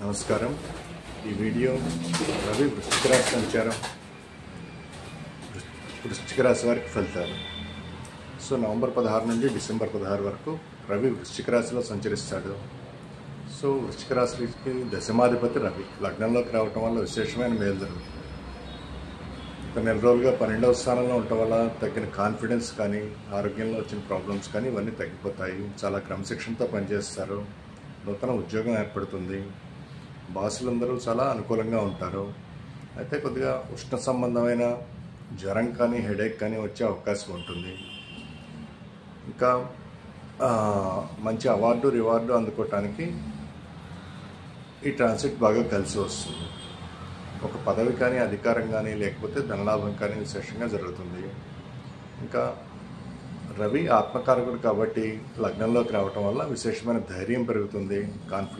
నమస్కారం. ఈ వీడియో రవి వృశ్చిక రాశి సంచారం, వృశ్చిక రాశి వారికి ఫలితాలు. సో నవంబర్ 16 నుంచి డిసెంబర్ 16 వరకు రవి వృశ్చిక రాశిలో సంచరిస్తాడు. సో వృశ్చిక రాశికి దశమాధిపతి రవి లగ్నంలోకి రావటం వల్ల విశేషమైన మేలు జరుగుతుంది. ఒక నెల రోజులుగా 12వ స్థానంలో ఉండటం వల్ల తగ్గిన కాన్ఫిడెన్స్ కానీ, ఆరోగ్యంలో వచ్చిన ప్రాబ్లమ్స్ కానీ ఇవన్నీ తగ్గిపోతాయి. చాలా క్రమశిక్షణతో పనిచేస్తారు. నూతన ఉద్యోగం ఏర్పడుతుంది. బాసులందరూ చాలా అనుకూలంగా ఉంటారు. అయితే కొద్దిగా ఉష్ణ సంబంధమైన జ్వరం కానీ, హెడేక్ కానీ వచ్చే అవకాశం ఉంటుంది. ఇంకా మంచి అవార్డు రివార్డు అందుకోవటానికి ఈ ట్రాన్సిట్ బాగా కలిసి వస్తుంది. ఒక పదవి కానీ, అధికారం కానీ, లేకపోతే ధనలాభం కానీ విశేషంగా జరుగుతుంది. ఇంకా రవి ఆత్మకారకుడు కాబట్టి లగ్నంలోకి రావటం వల్ల విశేషమైన ధైర్యం పెరుగుతుంది, కాన్ఫిడెన్స్